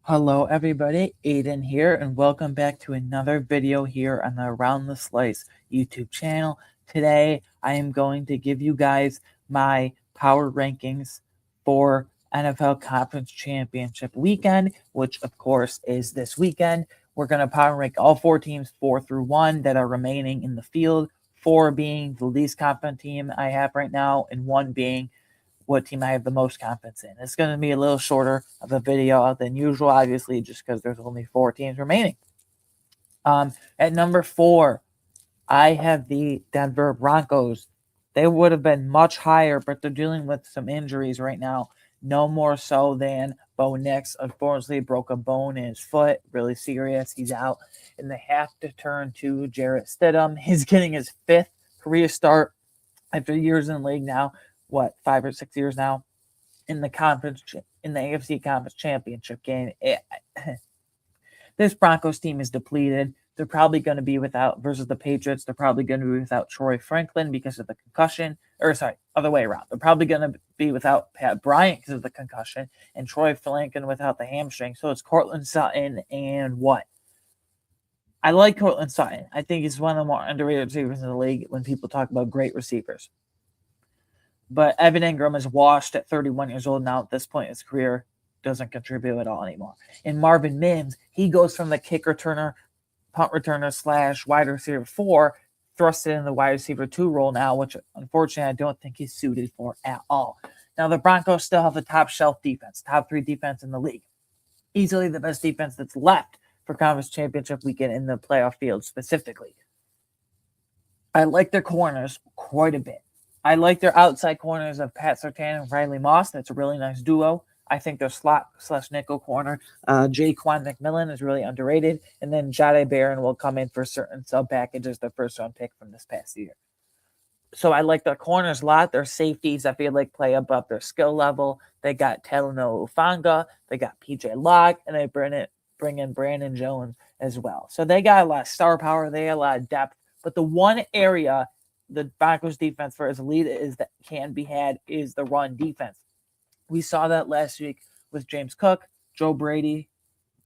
Hello, everybody. Aiden here, and welcome back to another video here on the Around the Slice YouTube channel. Today, I am going to give you guys my power rankings for NFL Conference Championship weekend, which, of course, is this weekend. We're going to power rank all four teams, 4 through 1, that are remaining in the field, four being the least confident team I have right now, and one being what team I have the most confidence in. It's going to be a little shorter of a video than usual, obviously, just because there's only four teams remaining. At number 4, I have the Denver Broncos. They would have been much higher, but they're dealing with some injuries right now. No more so than Bo Nix. Unfortunately, broke a bone in his foot, really serious. He's out, and they have to turn to Jarrett Stidham. He's getting his 5th career start after years in the league now. 5 or 6 years now in the AFC Conference Championship game. This Broncos team is depleted. They're probably going to be without versus the Patriots. They're probably going to be without Troy Franklin because of the concussion. Or sorry, other way around. They're probably going to be without Pat Bryant because of the concussion, and Troy Franklin without the hamstring. So it's Courtland Sutton and what? I like Courtland Sutton. I think he's one of the more underrated receivers in the league when people talk about great receivers. But Evan Ingram is washed at 31 years old now. At this point in his career, doesn't contribute at all anymore. And Marvin Mims, he goes from the kick returner, punt returner / wide receiver 4, thrusted in the wide receiver 2 role now, which unfortunately I don't think he's suited for at all. Now the Broncos still have the top shelf defense, top 3 defense in the league. Easily the best defense that's left for Conference Championship weekend in the playoff field specifically. I like their corners quite a bit. I like their outside corners of Pat Surtain and Riley Moss. That's a really nice duo. I think their slot / nickel corner, Jaquan McMillan, is really underrated. And then Jahdae Barron will come in for certain sub packages, the first round pick from this past year. So I like their corners a lot. Their safeties, I feel like, play above their skill level. They got Talanoa Hufanga, they got PJ Locke, and they bring in Brandon Jones as well. So they got a lot of star power. They got a lot of depth. But the one area the Broncos defense for as elite as that can be had is the run defense. We saw that last week with James Cook, Joe Brady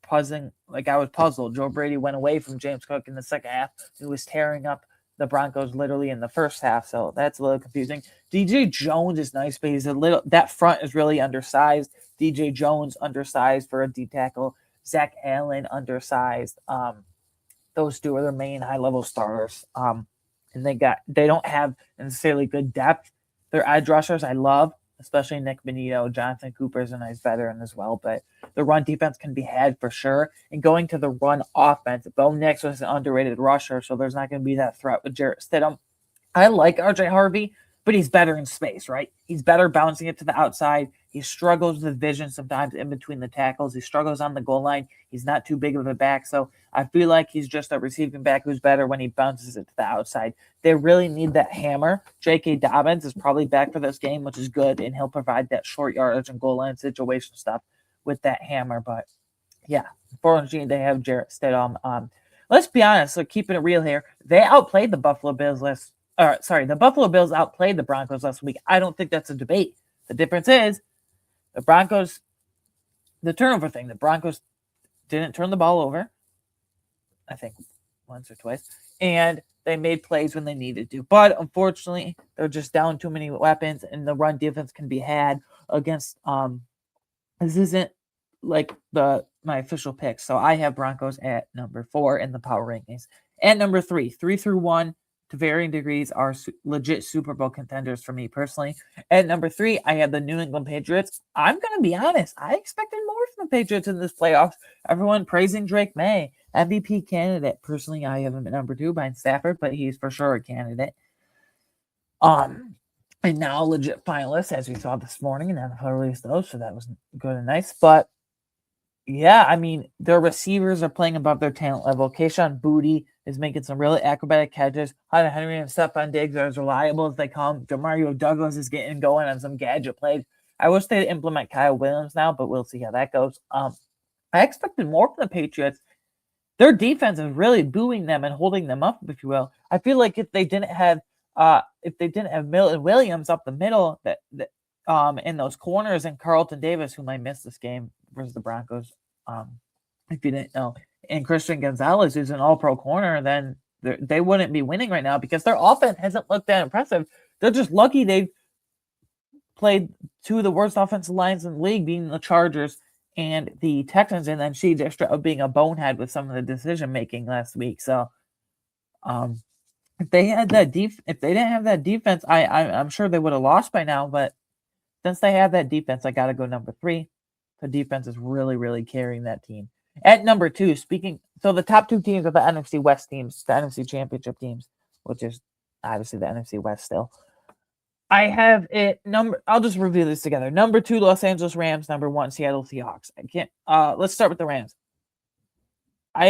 puzzling. Like I was puzzled. Joe Brady went away from James Cook in the second half. He was tearing up the Broncos literally in the first half. So that's a little confusing. DJ Jones is nice, but that front is really undersized. DJ Jones undersized for a D tackle. Zach Allen undersized. Those two are their main high level starters. And they don't have necessarily good depth. Their edge rushers I love, especially Nick Benito. Jonathan Cooper is a nice veteran as well, but the run defense can be had for sure. And going to the run offense, Bo Nix was an underrated rusher, so there's not going to be that threat with Jarrett Stidham. I like RJ Harvey, but he's better in space, right? He's better bouncing it to the outside. He struggles with vision sometimes in between the tackles. He struggles on the goal line. He's not too big of a back, so I feel like he's just a receiving back who's better when he bounces it to the outside. They really need that hammer. J.K. Dobbins is probably back for this game, which is good, and he'll provide that short yardage and goal line situation stuff with that hammer. But yeah, unfortunately, they have Jarrett Stidham. Let's be honest, so keeping it real here, they outplayed the Buffalo Bills the Buffalo Bills outplayed the Broncos last week. I don't think that's a debate. The difference is the turnover thing. The Broncos didn't turn the ball over, I think once or twice, and they made plays when they needed to. But unfortunately, they're just down too many weapons, and the run defense can be had against. This isn't like my official pick, so I have Broncos at number 4 in the power rankings. At number 3, 3 through 1, to varying degrees, are legit Super Bowl contenders for me personally. At number 3, I have the New England Patriots. I'm going to be honest. I expected more from the Patriots in this playoffs. Everyone praising Drake May, MVP candidate. Personally, I have him at number 2 behind Stafford, but he's for sure a candidate. And now legit finalists, as we saw this morning, and NFL released those, so that was good and nice. But yeah, I mean, their receivers are playing above their talent level. Kayshon Boutte is making some really acrobatic catches. Hunter Henry and Stephon Diggs are as reliable as they come. Demario Douglas is getting going on some gadget plays. I wish they'd implement Kyle Williams now, but we'll see how that goes. I expected more from the Patriots. Their defense is really booing them and holding them up, if you will. I feel like if they didn't have Milton Williams up the middle, in those corners, and Carlton Davis, who might miss this game versus the Broncos, If you didn't know, and Christian Gonzalez, who's an All-Pro corner, then they wouldn't be winning right now because their offense hasn't looked that impressive. They're just lucky they've played two of the worst offensive lines in the league, being the Chargers and the Texans, and then she just being a bonehead with some of the decision making last week. So, if they had that if they didn't have that defense, I'm sure they would have lost by now. But since they have that defense, I got to go number 3. The defense is really, really carrying that team. At number 2, so the top 2 teams are the NFC West teams, the NFC Championship teams, which is obviously the NFC West still. I have it I'll just review this together. Number 2, Los Angeles Rams. Number 1, Seattle Seahawks. Let's start with the Rams. I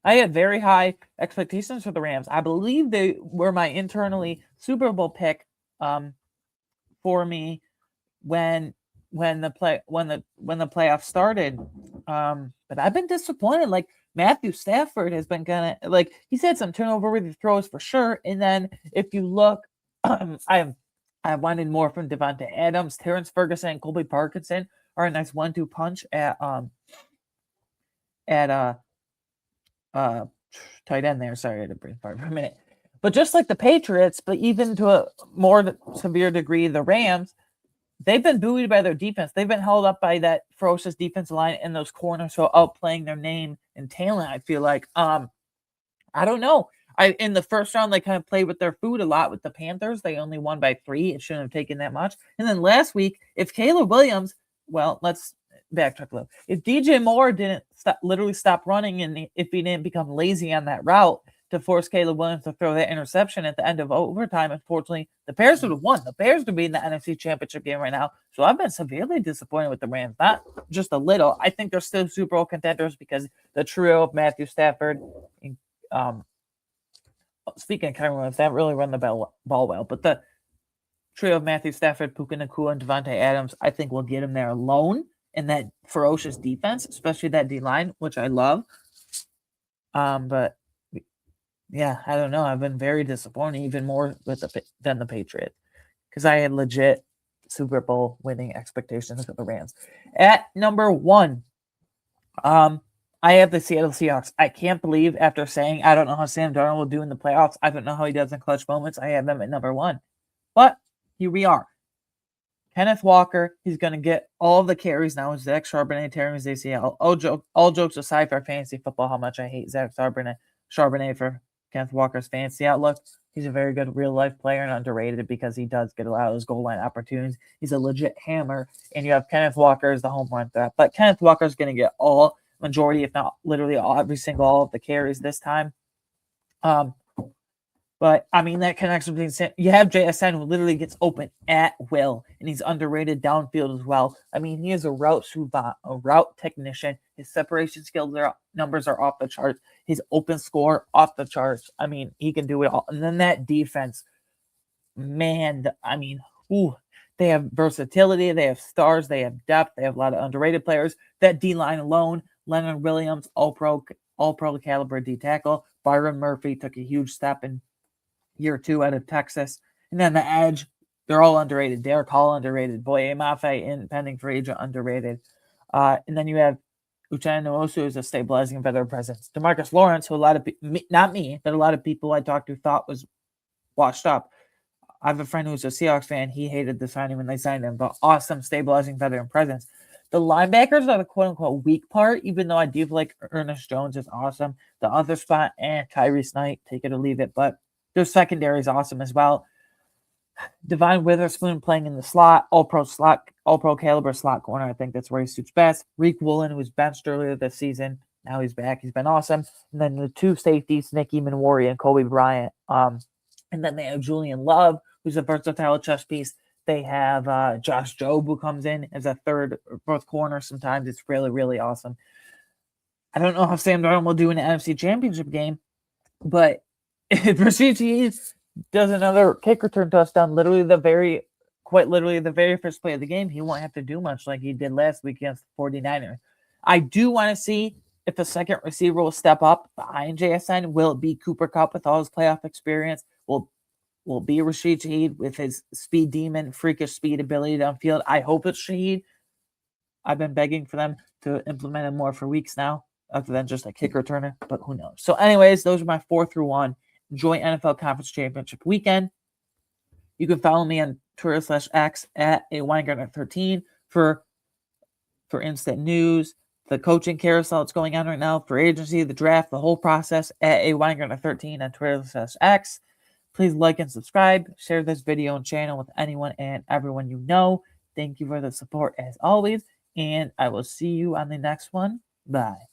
had very high expectations for the Rams. I believe they were my internally Super Bowl pick for me when the playoffs started. But I've been disappointed. Like, Matthew Stafford has been kind of like, he's had some turnover worthy throws for sure. And then if you look, I wanted more from Devontae Adams, Terrence Ferguson, and Colby Parkinson are a nice 1-2 punch at tight end there. Sorry, I had to bring part for a minute. But just like the Patriots, but even to a more severe degree, the Rams, they've been buoyed by their defense. They've been held up by that ferocious defensive line and those corners who are outplaying their name and talent, I feel like. I don't know. In the first round, they kind of played with their food a lot with the Panthers. They only won by 3. It shouldn't have taken that much. And then last week, if Caleb Williams, well, let's backtrack a little. If DJ Moore didn't literally stop running, and if he didn't become lazy on that route to force Caleb Williams to throw that interception at the end of overtime, unfortunately, the Bears would have won. The Bears would be in the NFC Championship game right now. So I've been severely disappointed with the Rams. Not just a little. I think they're still Super Bowl contenders because the trio of Matthew Stafford, speaking of Kyren Williams, they haven't really run the ball well, but the trio of Matthew Stafford, Puka Nacua, and Devontae Adams, I think will get him there alone. And that ferocious defense, especially that D-line, which I love. But yeah, I don't know. I've been very disappointed, even more than the Patriots, because I had legit Super Bowl winning expectations for the Rams. At number 1, I have the Seattle Seahawks. I can't believe, after saying I don't know how Sam Darnold will do in the playoffs, I don't know how he does in clutch moments, I have them at number 1. But here we are. Kenneth Walker, he's going to get all the carries now. Zach Charbonnet tearing his ACL. All jokes aside for fantasy football, how much I hate Zach Charbonnet for Kenneth Walker's fantasy outlook. He's a very good real-life player and underrated because he does get a lot of those goal line opportunities. He's a legit hammer, and you have Kenneth Walker as the home run threat. But Kenneth Walker is going to get majority, if not literally all of the carries this time. But, I mean, that connection between you have JSN, who literally gets open at will, and he's underrated downfield as well. I mean, he is a route savant, a route technician. His separation skills numbers are off the charts. His open score off the charts. I mean, he can do it all. And then that defense, man, they have versatility. They have stars. They have depth. They have a lot of underrated players. That D-line alone, Leonard Williams, all-pro caliber D-tackle. Byron Murphy took a huge step in year 2 out of Texas. And then the edge, they're all underrated. Derek Hall, underrated. Boye Mafe, pending free agent, underrated. And then you have Uchenna Nwosu as a stabilizing veteran presence. DeMarcus Lawrence, who a lot of not me, but a lot of people I talked to thought was washed up. I have a friend who's a Seahawks fan. He hated the signing when they signed him, but awesome stabilizing veteran presence. The linebackers are the quote-unquote weak part, even though I do like Ernest Jones is awesome. The other spot, Tyrese Knight, take it or leave it, but their secondary is awesome as well. Devine Witherspoon playing in the slot, all-pro caliber slot corner. I think that's where he suits best. Reek Woolen, who was benched earlier this season. Now he's back. He's been awesome. And then the 2 safeties, Nicky Manwari and Kobe Bryant. And then they have Julian Love, who's a versatile chess piece. They have Josh Jobe, who comes in as a third or fourth corner sometimes. It's really, really awesome. I don't know how Sam Darnold will do in the NFC Championship game, but if Rashid Shaheed does another kick return touchdown, quite literally the very first play of the game, he won't have to do much like he did last week against the 49ers. I do want to see if the second receiver will step up behind JSN. Will it be Cooper Kupp with all his playoff experience? Will be Rashid Shaheed with his speed demon, freakish speed ability downfield? I hope it's Shaheed. I've been begging for them to implement it more for weeks now, other than just a kick returner, but who knows. So anyways, those are my 4 through 1. Enjoy NFL Conference Championship weekend. You can follow me on Twitter/X at @Weingartner13 for instant news, the coaching carousel that's going on right now, for agency, the draft, the whole process at @Weingartner13 on Twitter/X. Please like and subscribe. Share this video and channel with anyone and everyone you know. Thank you for the support as always, and I will see you on the next one. Bye.